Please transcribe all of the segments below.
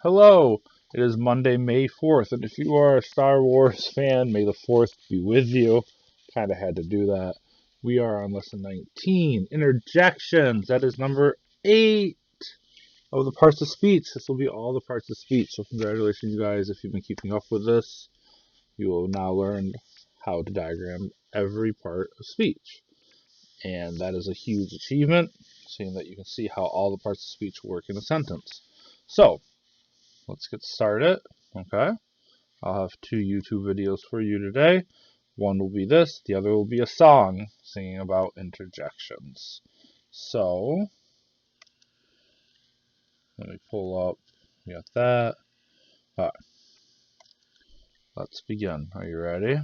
Hello, it is Monday, May 4th, and if you are a Star Wars fan, may the 4th be with you. Kind of had to do that. We are on lesson 19, interjections. That is number 8 of the parts of speech. This will be all the parts of speech. So, congratulations, you guys, if you've been keeping up with this. You will now learn how to diagram every part of speech. And that is a huge achievement, seeing that you can see how all the parts of speech work in a sentence. So, let's get started. Okay, I'll have 2 YouTube videos for you today. One will be this, the other will be a song singing about interjections. So, let me pull up, we got that. All right, let's begin. Are you ready?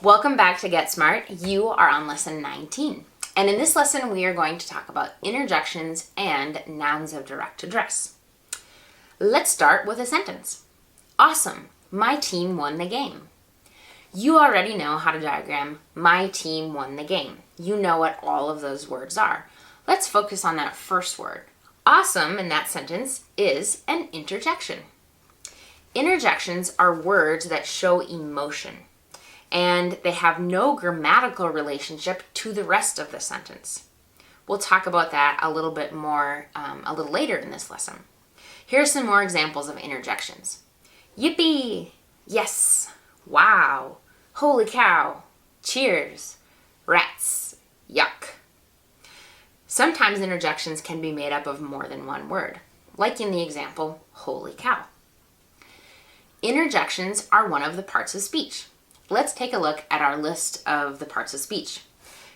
Welcome back to Get Smart. You are on lesson 19. And in this lesson, we are going to talk about interjections and nouns of direct address. Let's start with a sentence. Awesome, my team won the game. You already know how to diagram my team won the game. You know what all of those words are. Let's focus on that first word. Awesome in that sentence is an interjection. Interjections are words that show emotion, and they have no grammatical relationship to the rest of the sentence. We'll talk about that a little bit more a little later in this lesson. Here are some more examples of interjections. Yippee! Yes! Wow! Holy cow! Cheers! Rats! Yuck! Sometimes interjections can be made up of more than one word, like in the example, holy cow. Interjections are one of the parts of speech. Let's take a look at our list of the parts of speech.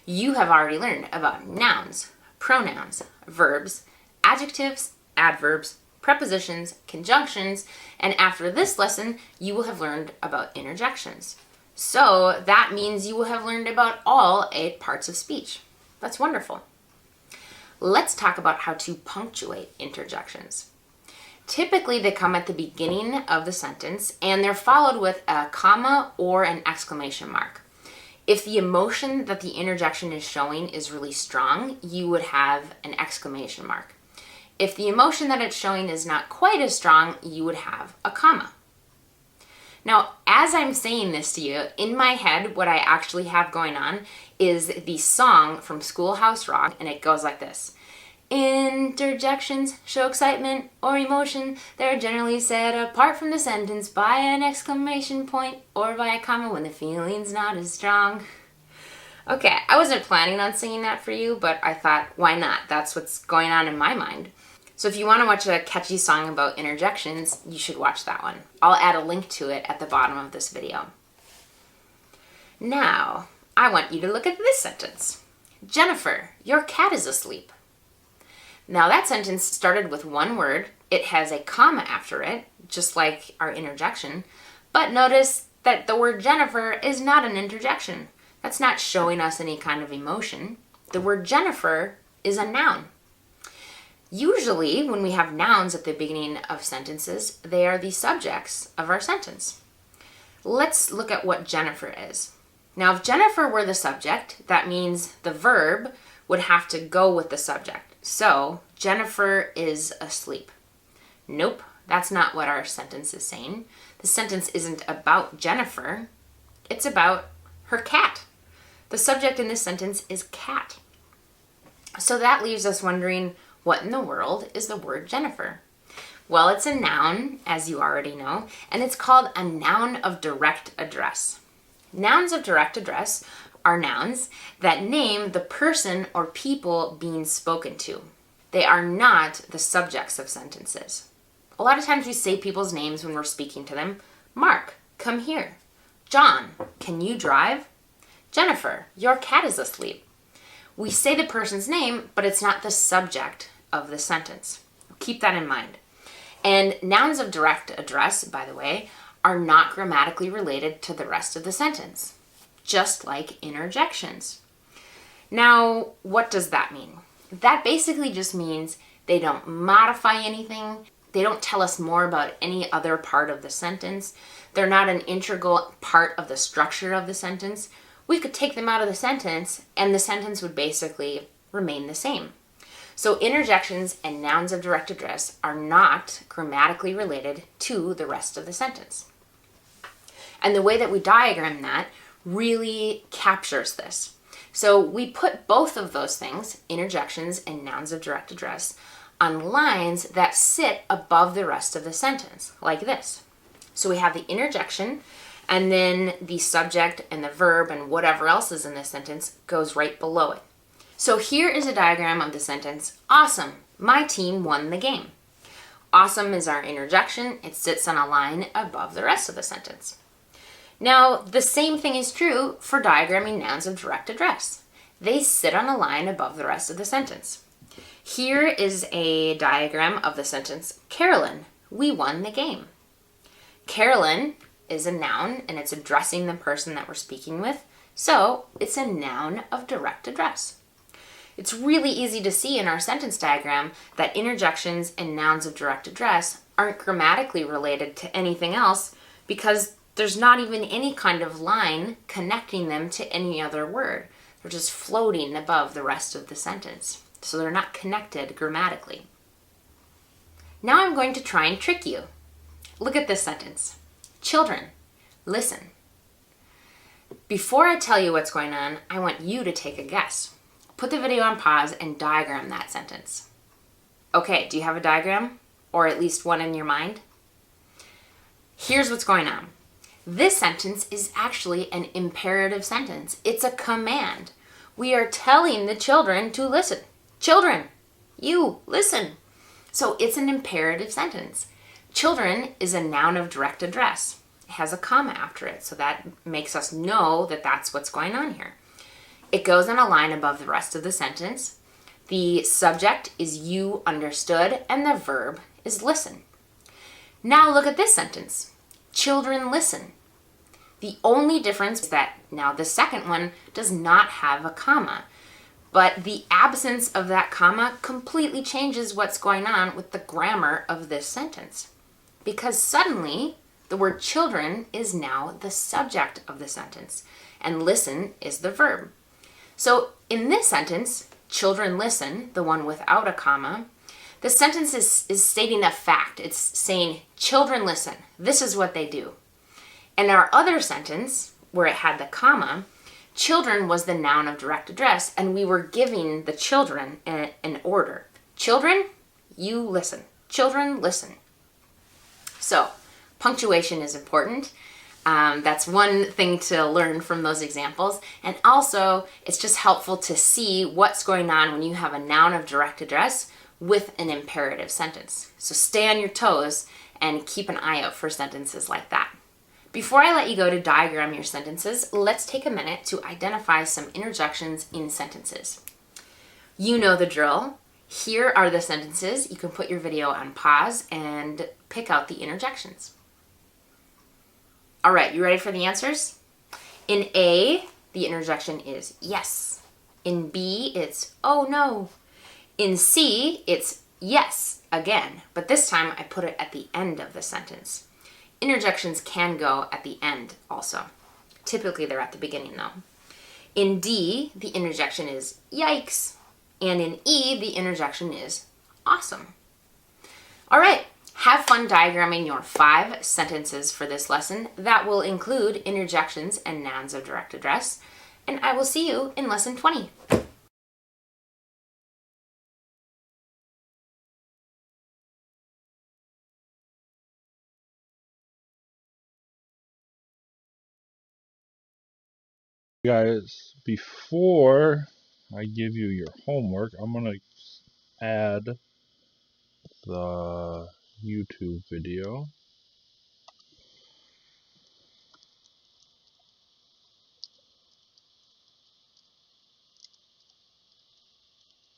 You have already learned about nouns, pronouns, verbs, adjectives, adverbs, prepositions, conjunctions, and after this lesson, you will have learned about interjections. So that means you will have learned about all 8 parts of speech. That's wonderful. Let's talk about how to punctuate interjections. Typically, they come at the beginning of the sentence and they're followed with a comma or an exclamation mark. If the emotion that the interjection is showing is really strong, you would have an exclamation mark. If the emotion that it's showing is not quite as strong, you would have a comma. Now, as I'm saying this to you, in my head, what I actually have going on is the song from Schoolhouse Rock, and it goes like this. Interjections show excitement or emotion. They're generally set apart from the sentence by an exclamation point or by a comma when the feeling's not as strong. Okay, I wasn't planning on singing that for you, but I thought, why not? That's what's going on in my mind. So if you want to watch a catchy song about interjections, you should watch that one. I'll add a link to it at the bottom of this video. Now, I want you to look at this sentence. Jennifer, your cat is asleep. Now that sentence started with one word. It has a comma after it, just like our interjection. But notice that the word Jennifer is not an interjection. That's not showing us any kind of emotion. The word Jennifer is a noun. Usually, when we have nouns at the beginning of sentences, they are the subjects of our sentence. Let's look at what Jennifer is. Now, if Jennifer were the subject, that means the verb would have to go with the subject. So, Jennifer is asleep. Nope, that's not what our sentence is saying. The sentence isn't about Jennifer. It's about her cat. The subject in this sentence is cat. So that leaves us wondering, what in the world is the word Jennifer? Well, it's a noun, as you already know, and it's called a noun of direct address. Nouns of direct address are nouns that name the person or people being spoken to. They are not the subjects of sentences. A lot of times we say people's names when we're speaking to them. Mark, come here. John, can you drive? Jennifer, your cat is asleep. We say the person's name, but it's not the subject of the sentence. Keep that in mind. And nouns of direct address, by the way, are not grammatically related to the rest of the sentence, just like interjections. Now, what does that mean? That basically just means they don't modify anything. They don't tell us more about any other part of the sentence. They're not an integral part of the structure of the sentence. We could take them out of the sentence and the sentence would basically remain the same. So interjections and nouns of direct address are not grammatically related to the rest of the sentence. And the way that we diagram that really captures this. So we put both of those things, interjections and nouns of direct address, on lines that sit above the rest of the sentence, like this. So we have the interjection, and then the subject and the verb and whatever else is in this sentence goes right below it. So here is a diagram of the sentence, awesome, my team won the game. Awesome is our interjection. It sits on a line above the rest of the sentence. Now, the same thing is true for diagramming nouns of direct address. They sit on a line above the rest of the sentence. Here is a diagram of the sentence, Carolyn, we won the game. Carolyn is a noun, and it's addressing the person that we're speaking with, so it's a noun of direct address. It's really easy to see in our sentence diagram that interjections and nouns of direct address aren't grammatically related to anything else because there's not even any kind of line connecting them to any other word. They're just floating above the rest of the sentence. So they're not connected grammatically. Now I'm going to try and trick you. Look at this sentence. Children, listen. Before I tell you what's going on, I want you to take a guess. Put the video on pause and diagram that sentence. Okay, do you have a diagram? Or at least one in your mind? Here's what's going on. This sentence is actually an imperative sentence. It's a command. We are telling the children to listen. Children, you, listen. So it's an imperative sentence. Children is a noun of direct address. It has a comma after it, so that makes us know that that's what's going on here. It goes on a line above the rest of the sentence. The subject is you understood, and the verb is listen. Now look at this sentence. Children listen. The only difference is that now the second one does not have a comma, but the absence of that comma completely changes what's going on with the grammar of this sentence. Because suddenly, the word children is now the subject of the sentence, and listen is the verb. So in this sentence, children listen, the one without a comma, the sentence is stating a fact. It's saying, children listen. This is what they do. In our other sentence, where it had the comma, children was the noun of direct address, and we were giving the children an order. Children, you listen. Children, listen. So, punctuation is important. That's one thing to learn from those examples. And also, it's just helpful to see what's going on when you have a noun of direct address with an imperative sentence. So stay on your toes and keep an eye out for sentences like that. Before I let you go to diagram your sentences, let's take a minute to identify some interjections in sentences. You know the drill. Here are the sentences. You can put your video on pause and pick out the interjections. All right, you ready for the answers? In A, the interjection is yes. In B, it's oh no. In C, it's yes again, but this time I put it at the end of the sentence. Interjections can go at the end also. Typically they're at the beginning though. In D, the interjection is yikes. And in E, the interjection is awesome. All right, have fun diagramming your 5 sentences for this lesson. That will include interjections and nouns of direct address. And I will see you in lesson 20. Guys, before I give you your homework, I'm going to add the YouTube video.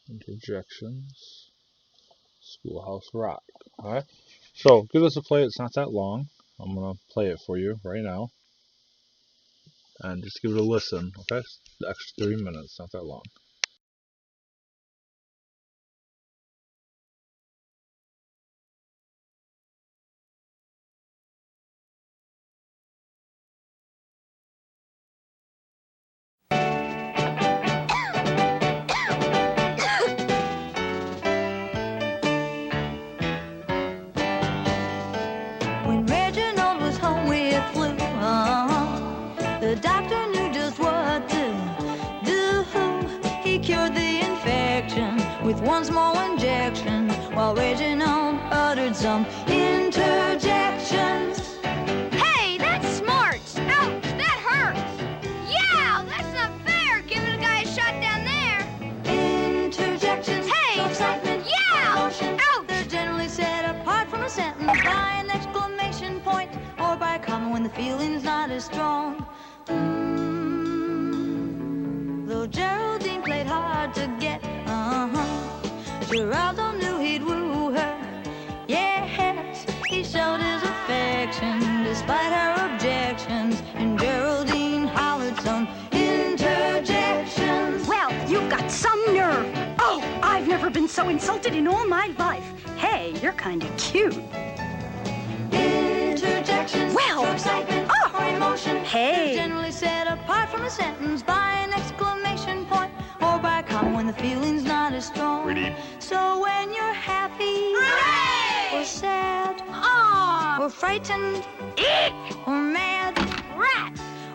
Interjections. Schoolhouse Rock. Alright? So, give this a play. It's not that long. I'm going to play it for you right now. And just give it a listen, okay? The extra 3 minutes, not that long. no injection, while Reginald uttered some interjections. Hey, that's smart! Ouch, that hurts! Yeah, that's not fair, giving a guy a shot down there! Interjections, Hey! excitement, Yeah! emotion. Ouch! They're generally set apart from a sentence by an exclamation point or by a comma when the feeling's not as strong. Though Geraldine played hard to get, Geraldo knew he'd woo her. Yes, he showed his affection despite her objections, and Geraldine hollered some interjections. Well, you've got some nerve. Oh, I've never been so insulted in all my life. Hey, you're kind of cute. Interjections, Well, show excitement or emotion. Hey. They're generally set apart from a sentence by an exclamation point or by a comma when the feeling's not as strong. Pretty. So when you're happy Hooray! or sad Aw! or frightened Eek! or mad Rat!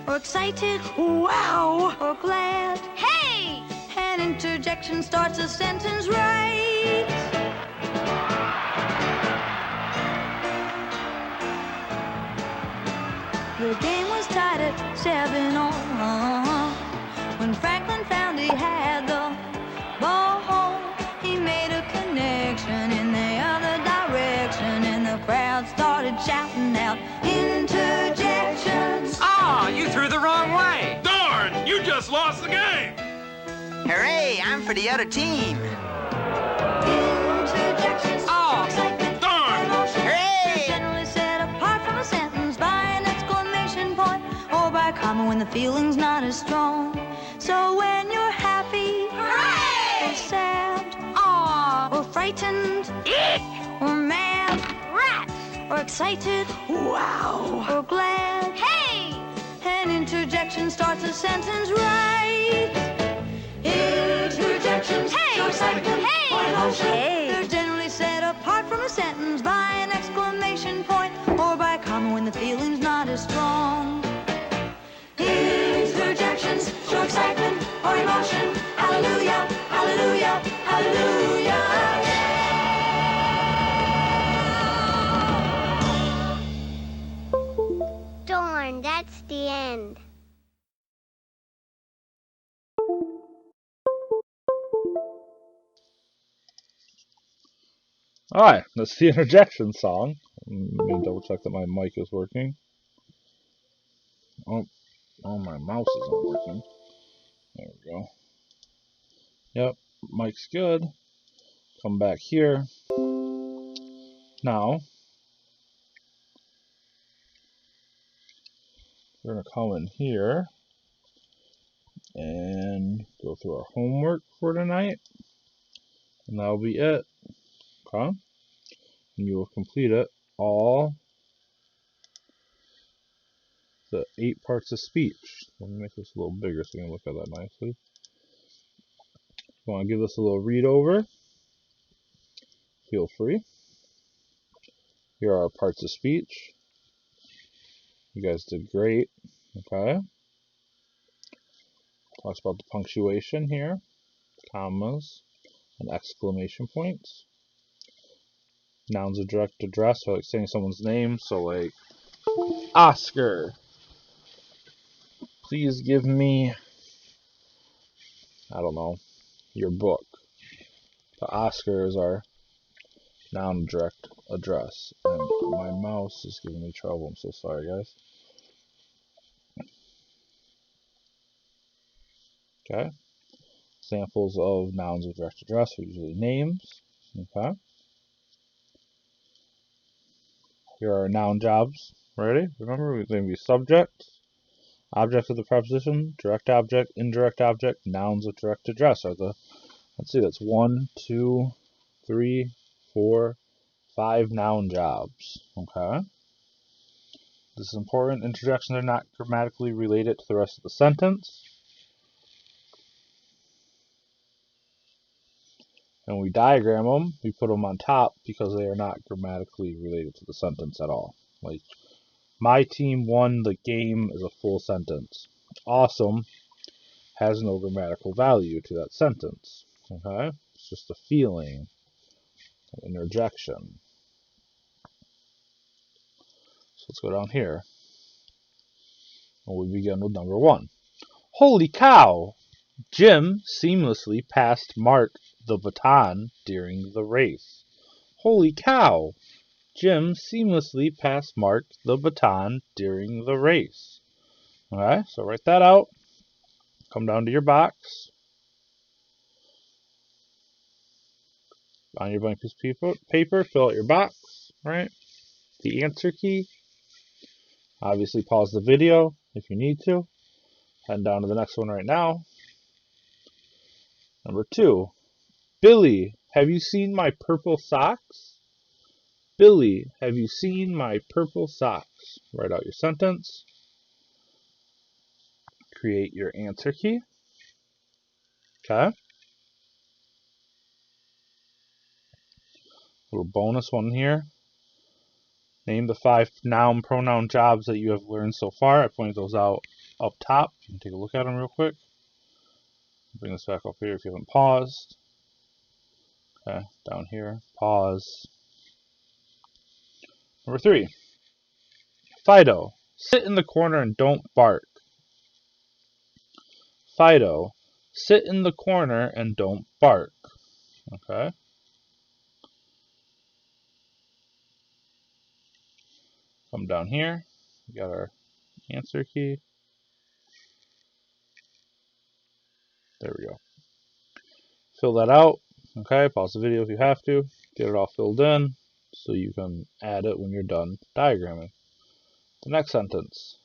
or excited Wow. or glad, Hey! an interjection starts a sentence right. The game was tied at 7-all when Franklin found he had the ball. He made a connection in the other direction, and the crowd started shouting out interjections. Ah, you threw the wrong way. Darn! You just lost the game! Hooray, I'm for the other team. Interjections, Oh, excitement, darn. emotion. Hooray! They're generally set apart from a sentence by an exclamation point or by a comma when the feeling's not as strong. So when you're happy Hooray! or sad Aw! or frightened Eek! or mad Rat! or excited Wow. or glad, Hey! an interjection starts a sentence right. Interjections, Hey! show excitement Hey! or emotion. Hey. They're generally set apart from a sentence by an exclamation point or by a comma when the feeling's not as strong. Interjections, show excitement or emotion. Hallelujah, hallelujah, hallelujah. Darn, that's the end. Alright, that's the interjection song. Let me double check that my mic is working. Oh, my mouse isn't working. There we go. Yep, mic's good. Come back here. Now, we're going to come in here and go through our homework for tonight. And that'll be it. Okay? And you will complete it all the 8 parts of speech. Let me make this a little bigger so you can look at that nicely. If you want to give this a little read over, feel free. Here are our parts of speech. You guys did great. Okay. Talks about the punctuation here, commas, and exclamation points. Nouns of direct address, so like saying someone's name. So like, Oscar, please give me, I don't know, your book. The Oscar is our noun direct address. And my mouse is giving me trouble. I'm so sorry, guys. Okay. Examples of nouns of direct address are usually names. Okay. Here are noun jobs. Ready? Remember, we're going to be subject, object of the preposition, direct object, indirect object, nouns of direct address are the, let's see, that's 1, 2, 3, 4, 5 noun jobs. Okay. This is important. Interjections are not grammatically related to the rest of the sentence. And when we diagram them, we put them on top because they are not grammatically related to the sentence at all. Like, my team won the game is a full sentence. Awesome has no grammatical value to that sentence. Okay? It's just a feeling, an interjection. So let's go down here. And we begin with number 1. Holy cow! Jim seamlessly passed Mark the baton during the race. Holy cow! Jim seamlessly passed Mark the baton during the race. Okay, so write that out. Come down to your box. On your blank piece of paper, fill out your box, right? The answer key. Obviously pause the video if you need to. Head down to the next one right now. Number 2. Billy, have you seen my purple socks? Billy, have you seen my purple socks? Write out your sentence. Create your answer key. Okay. Little bonus one here. Name the 5 noun pronoun jobs that you have learned so far. I pointed those out up top. You can take a look at them real quick. Bring this back up here if you haven't paused. Okay, down here, pause. Number 3. Fido, sit in the corner and don't bark. Fido, sit in the corner and don't bark. Okay. Come down here. We got our answer key. There we go. Fill that out. Okay, pause the video if you have to. Get it all filled in so you can add it when you're done diagramming. The next sentence.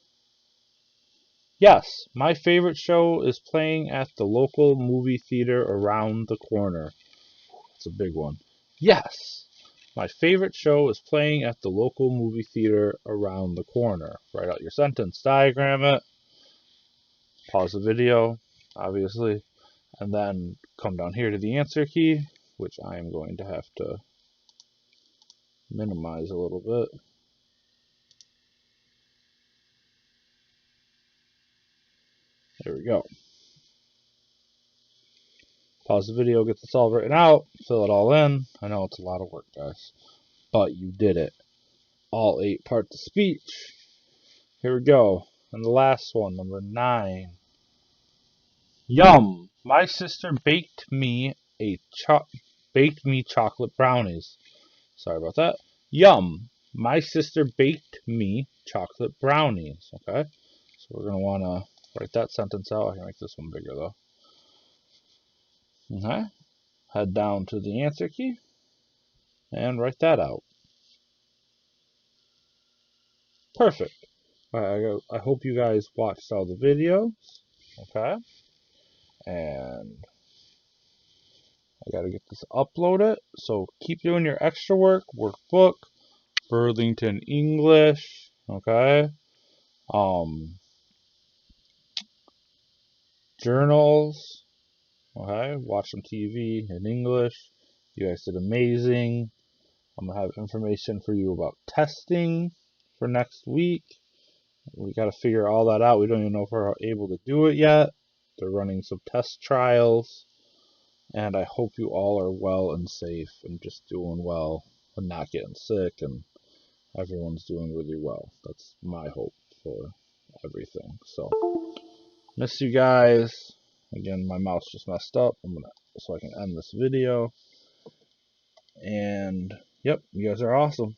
Yes, my favorite show is playing at the local movie theater around the corner. That's a big one. Yes, my favorite show is playing at the local movie theater around the corner. Write out your sentence, diagram it, pause the video, obviously, and then come down here to the answer key, which I am going to have to minimize a little bit. There we go. Pause the video, get this all written out, fill it all in. I know it's a lot of work, guys, but you did it. All 8 parts of speech. Here we go. And the last one, number 9. Yum! My sister baked me chocolate brownies. Sorry about that. Yum! My sister baked me chocolate brownies. Okay, so we're gonna want to write that sentence out. I can make this one bigger though. Okay, head down to the answer key and write that out. Perfect. Alright, I hope you guys watched all the videos. Okay, and I gotta get this uploaded. So keep doing your extra work, workbook, Burlington English. Okay, journals. Okay, watch some TV in English. You guys did amazing. I'm gonna have information for you about testing for next week. We gotta figure all that out. We don't even know if we're able to do it yet. They're running some test trials. And I hope you all are well and safe and just doing well and not getting sick and everyone's doing really well. That's my hope for everything. So, miss you guys. Again, my mouse just messed up. So I can end this video. And, yep, you guys are awesome.